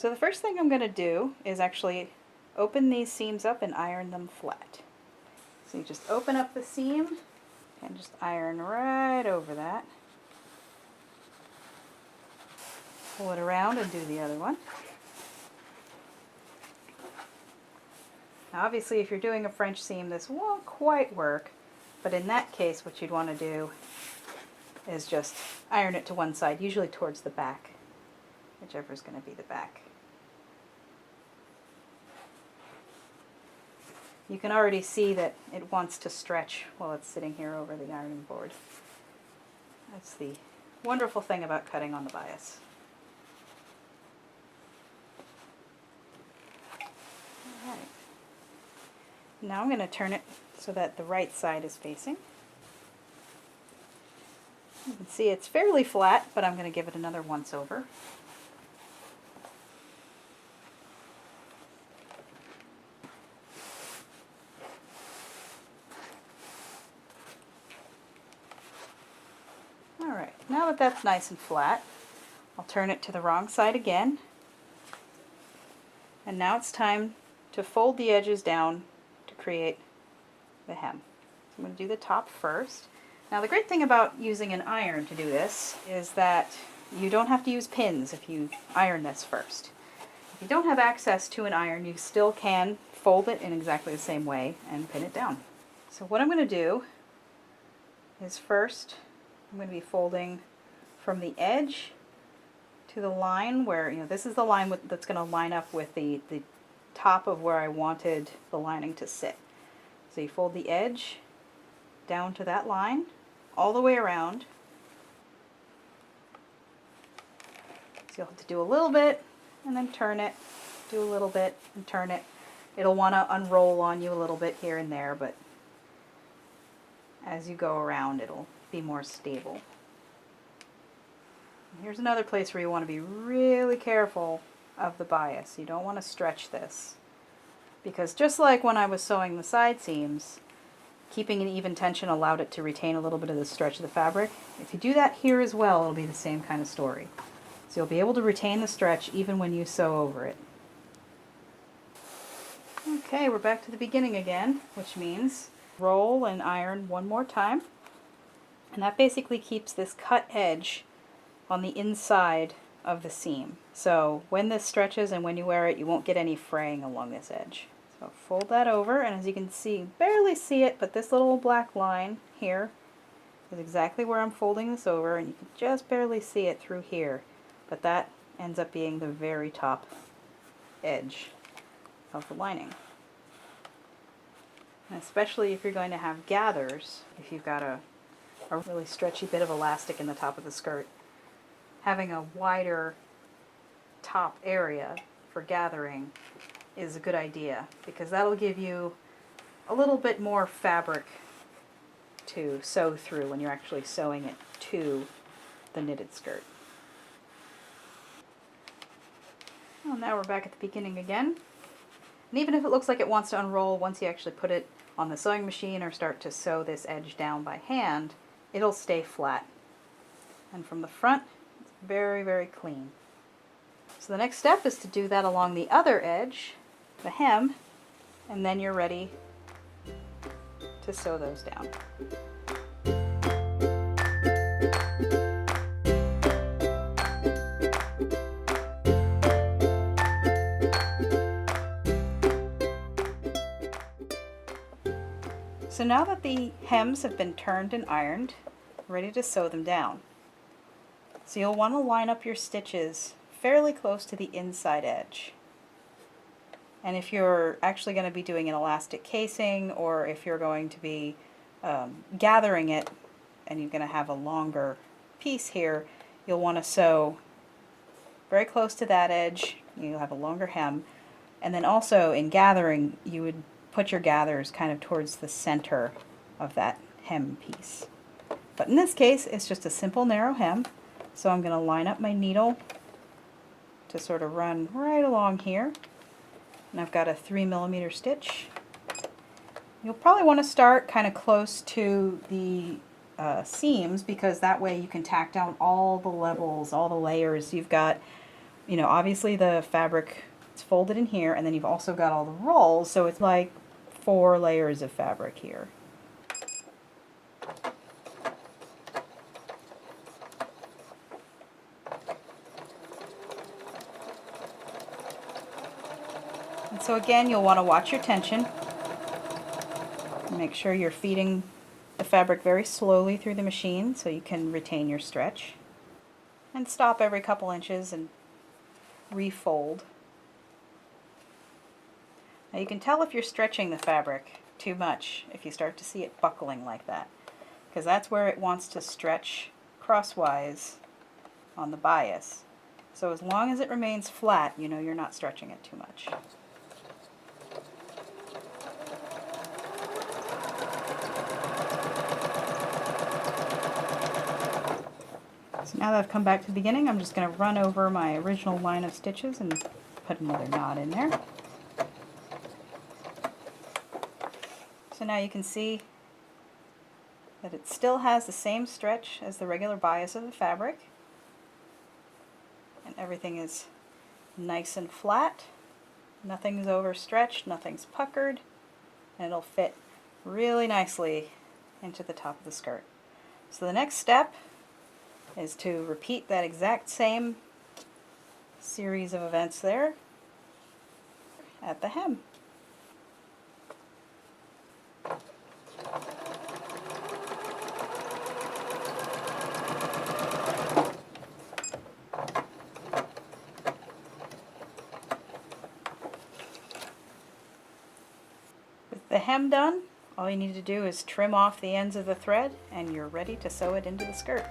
So the first thing I'm going to do is actually open these seams up and iron them flat. So you just open up the seam and just iron right over that. Pull it around and do the other one. Now obviously if you're doing a French seam this won't quite work, but in that case what you'd want to do is just iron it to one side, usually towards the back, whichever is going to be the back. You can already see that it wants to stretch while it's sitting here over the ironing board. That's the wonderful thing about cutting on the bias. All right. Now I'm going to turn it so that the right side is facing. You can see it's fairly flat, but I'm going to give it another once over. Alright, now that that's nice and flat, I'll turn it to the wrong side again. And now it's time to fold the edges down to create the hem. So I'm going to do the top first. Now the great thing about using an iron to do this is that you don't have to use pins if you iron this first. If you don't have access to an iron, you still can fold it in exactly the same way and pin it down. So what I'm going to do is first I'm going to be folding from the edge to the line where, this is the line that's going to line up with the top of where I wanted the lining to sit. So you fold the edge down to that line, all the way around. So you'll have to do a little bit and then turn it, do a little bit and turn it. It'll want to unroll on you a little bit here and there, but as you go around it'll be more stable. And here's another place where you want to be really careful of the bias. You don't want to stretch this, because just like when I was sewing the side seams, keeping an even tension allowed it to retain a little bit of the stretch of the fabric. If you do that here as well, it'll be the same kind of story. So you'll be able to retain the stretch even when you sew over it. Okay, we're back to the beginning again, which means roll and iron one more time. And that basically keeps this cut edge on the inside of the seam. So when this stretches and when you wear it, you won't get any fraying along this edge. So fold that over, and as you can see, barely see it, but this little black line here is exactly where I'm folding this over, and you can just barely see it through here. But that ends up being the very top edge of the lining. And especially if you're going to have gathers, if you've got a really stretchy bit of elastic in the top of the skirt, having a wider top area for gathering is a good idea, because that'll give you a little bit more fabric to sew through when you're actually sewing it to the knitted skirt. Well, now we're back at the beginning again. And even if it looks like it wants to unroll, once you actually put it on the sewing machine or start to sew this edge down by hand, it'll stay flat. And from the front, it's very, very clean. So the next step is to do that along the other edge, the hem, and then you're ready to sew those down. So now that the hems have been turned and ironed, ready to sew them down. So you'll want to line up your stitches fairly close to the inside edge. And if you're actually going to be doing an elastic casing, or if you're going to be gathering it and you're going to have a longer piece here, you'll want to sew very close to that edge. You'll have a longer hem. And then also in gathering, you would put your gathers kind of towards the center of that hem piece. But in this case, it's just a simple narrow hem. So I'm going to line up my needle to sort of run right along here. And I've got a 3mm stitch. You'll probably want to start kind of close to the seams, because that way you can tack down all the levels, all the layers. You've got you know, obviously the fabric is folded in here, and then you've also got all the rolls, so it's like 4 layers of fabric here. And so again, you'll want to watch your tension. Make sure you're feeding the fabric very slowly through the machine so you can retain your stretch. And stop every couple inches and refold. Now you can tell if you're stretching the fabric too much if you start to see it buckling like that, because that's where it wants to stretch crosswise on the bias. So as long as it remains flat, you know you're not stretching it too much. So now that I've come back to the beginning, I'm just going to run over my original line of stitches and put another knot in there. So now you can see that it still has the same stretch as the regular bias of the fabric, and everything is nice and flat. Nothing's overstretched, nothing's puckered, and it'll fit really nicely into the top of the skirt. So the next step is to repeat that exact same series of events there at the hem. With the hem done, all you need to do is trim off the ends of the thread and you're ready to sew it into the skirt.